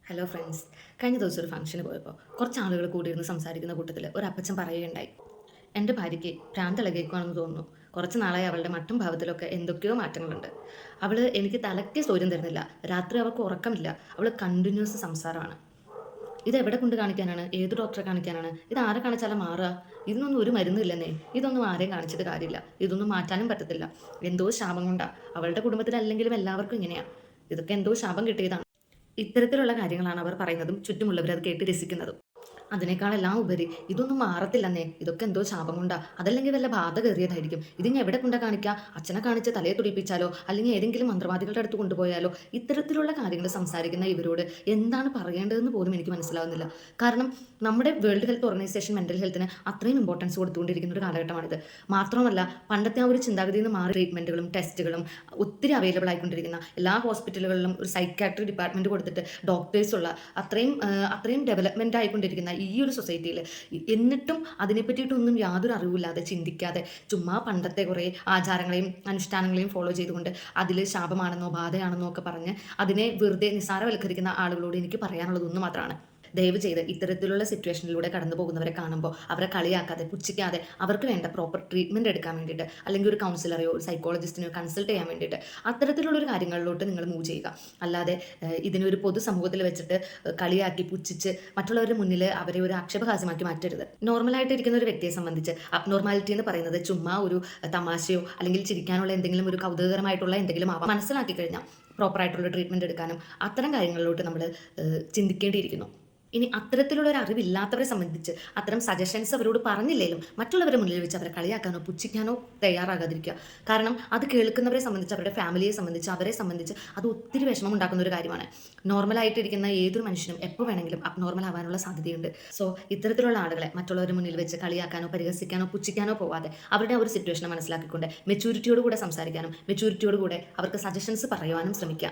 Hello friends. കഴിഞ്ഞ ദിവസം ഒരു ഫംഗ്ഷന് പോയപ്പോൾ കുറച്ച് ആളുകൾ കൂടിയിരുന്ന് സംസാരിക്കുന്ന കൂട്ടത്തിൽ ഒരു അപ്പച്ചൻ പറയുകയുണ്ടായി, എൻ്റെ ഭാര്യയ്ക്ക് ഭ്രാന്തിളകിയേക്കുവാണെന്ന് തോന്നുന്നു. കുറച്ച് നാളായി അവളുടെ മട്ടും ഭാവത്തിലൊക്കെ എന്തൊക്കെയോ മാറ്റങ്ങളുണ്ട്. അവൾ എനിക്ക് തലയ്ക്ക് സൗര്യം തരുന്നില്ല. രാത്രി അവൾക്ക് ഉറക്കമില്ല. അവൾ കണ്ടിന്യൂസ് സംസാരമാണ്. ഇത് എവിടെ കൊണ്ട് കാണിക്കാനാണ്? ഏത് ഡോക്ടറെ കാണിക്കാനാണ്? ഇത് ആരെ കാണിച്ചാലും മാറുക? ഇതിനൊന്നും ഒരു മരുന്നില്ലെന്നേ. ഇതൊന്നും ആരെയും കാണിച്ചിട്ട് കാര്യമില്ല. ഇതൊന്നും മാറ്റാനും പറ്റത്തില്ല. എന്തോ ശാപം കൊണ്ടാ. അവളുടെ കുടുംബത്തിലല്ലെങ്കിലും എല്ലാവർക്കും ഇങ്ങനെയാ. ഇതൊക്കെ എന്തോ ശാപം കിട്ടിയതാണ്. ഇത്തരത്തിലുള്ള കാര്യങ്ങളാണ് അവർ പറയുന്നതും ചുറ്റുമുള്ളവർ അത് കേട്ട് രസിക്കുന്നതും. അതിനേക്കാളെല്ലാം ഉപരി ഇതൊന്നും മാറത്തില്ലെന്നേ. ഇതൊക്കെ എന്തോ ശാപം കൊണ്ടാ. അതല്ലെങ്കിൽ വല്ല ബാധ കയറിയതായിരിക്കും. ഇതിനി എവിടെ കൊണ്ടാ കാണിക്കുക? അച്ഛനെ കാണിച്ച് തലയെ തുടിപ്പിച്ചാലോ അല്ലെങ്കിൽ ഏതെങ്കിലും മന്ത്രവാദികളുടെ അടുത്ത് കൊണ്ടുപോയാലോ? ഇത്തരത്തിലുള്ള കാര്യങ്ങൾ സംസാരിക്കുന്ന ഇവരോട് എന്താണ് പറയേണ്ടതെന്ന് പോലും എനിക്ക് മനസ്സിലാവുന്നില്ല. കാരണം നമ്മുടെ വേൾഡ് ഹെൽത്ത് ഓർഗനൈസേഷൻ മെന്റൽ ഹെൽത്തിന് അത്രയും ഇമ്പോർട്ടൻസ് കൊടുത്തുകൊണ്ടിരിക്കുന്ന ഒരു കാലഘട്ടമാണിത്. മാത്രമല്ല, പണ്ടത്തെ ആ ഒരു ചിന്താഗതിയിൽ നിന്ന് മാറി ട്രീറ്റ്മെന്റുകളും ടെസ്റ്റുകളും ഒത്തിരി അവൈലബിൾ ആയിക്കൊണ്ടിരിക്കുന്ന എല്ലാ ഹോസ്പിറ്റലുകളിലും ഒരു സൈക്കാട്രി ഡിപ്പാർട്ട്മെന്റ് കൊടുത്തിട്ട് ഡോക്ടേഴ്സുള്ള അത്രയും ഡെവലപ്മെന്റ് ആയിക്കൊണ്ടിരിക്കുന്ന ഈ ഒരു സൊസൈറ്റിയിൽ എന്നിട്ടും അതിനെ പറ്റിയിട്ടൊന്നും യാതൊരു അറിവില്ലാതെ ചിന്തിക്കാതെ ചുമ്മാ പണ്ടത്തെ കുറേ ആചാരങ്ങളെയും അനുഷ്ഠാനങ്ങളെയും ഫോളോ ചെയ്തുകൊണ്ട് അതിൽ ശാപമാണെന്നോ ബാധയാണെന്നോ ഒക്കെ പറഞ്ഞ് അതിനെ വെറുതെ നിസ്സാരവൽക്കരിക്കുന്ന ആളുകളോട് എനിക്ക് പറയാനുള്ളതൊന്നും മാത്രമാണ്. ദയവ് ചെയ്ത് ഇത്തരത്തിലുള്ള സിറ്റുവേഷനിലൂടെ കടന്നു പോകുന്നവരെ കാണുമ്പോൾ അവരെ കളിയാക്കാതെ പുച്ഛിക്കാതെ അവർക്ക് വേണ്ട പ്രോപ്പർ ട്രീറ്റ്മെൻറ്റ് എടുക്കാൻ വേണ്ടിയിട്ട്, അല്ലെങ്കിൽ ഒരു കൗൺസിലറെയോ ഒരു സൈക്കോളജിസ്റ്റിനെയോ കൺസൾട്ട് ചെയ്യാൻ വേണ്ടിയിട്ട് അത്തരത്തിലുള്ളൊരു കാര്യങ്ങളിലോട്ട് നിങ്ങൾ മൂവ് ചെയ്യുക. അല്ലാതെ ഇതിനൊരു പൊതുസമൂഹത്തിൽ വെച്ചിട്ട് കളിയാക്കി പുച്ഛിച്ച് മറ്റുള്ളവരുടെ മുന്നിൽ അവരെ ഒരു ആക്ഷേപഹാസ്യമാക്കി മാറ്റരുത്. നോർമലായിട്ട് ഇരിക്കുന്ന ഒരു വ്യക്തിയെ സംബന്ധിച്ച് അബ്നോർമാലിറ്റി എന്ന് പറയുന്നത് ചുമ്മാ ഒരു തമാശയോ അല്ലെങ്കിൽ ചിരിക്കാനുള്ള എന്തെങ്കിലും ഒരു കൗതുകകരമായിട്ടുള്ള എന്തെങ്കിലും ആവാം. മനസ്സിലാക്കി കഴിഞ്ഞാൽ പ്രോപ്പറായിട്ടുള്ള ട്രീറ്റ്മെൻറ്റ് എടുക്കാനും അത്തരം കാര്യങ്ങളിലോട്ട് നമ്മൾ ചിന്തിക്കേണ്ടിയിരിക്കുന്നു. ഇനി അത്തരത്തിലുള്ള ഒരു അറിവില്ലാത്തവരെ സംബന്ധിച്ച് അത്തരം സജഷൻസ് അവരോട് പറഞ്ഞില്ലെങ്കിലും മറ്റുള്ളവരുടെ മുന്നിൽ വെച്ച് അവരെ കളിയാക്കാനോ പുച്ഛിക്കാനോ തയ്യാറാകാതിരിക്കുക. കാരണം അത് കേൾക്കുന്നവരെ സംബന്ധിച്ച്, അവരുടെ ഫാമിലിയെ സംബന്ധിച്ച്, അവരെ സംബന്ധിച്ച് അത് ഒത്തിരി വിഷമം ഉണ്ടാക്കുന്ന ഒരു കാര്യമാണ്. നോർമലായിട്ടിരിക്കുന്ന ഏതൊരു മനുഷ്യനും എപ്പോൾ വേണമെങ്കിലും അബ്നോർമൽ ആവാനുള്ള സാധ്യതയുണ്ട്. സോ ഇത്തരത്തിലുള്ള ആളുകളെ മറ്റുള്ളവരുടെ മുന്നിൽ വെച്ച് കളിയാക്കാനോ പരിഹസിക്കാനോ പുച്ഛിക്കാനോ പോവാതെ അവരുടെ ആ ഒരു സിറ്റുവേഷനെ മനസ്സിലാക്കിക്കൊണ്ട് മെച്യൂരിറ്റിയോടുകൂടെ സംസാരിക്കാനും മെച്യൂരിറ്റിയോടുകൂടെ അവർക്ക് സജഷൻസ് പറയുവാനും ശ്രമിക്കുക.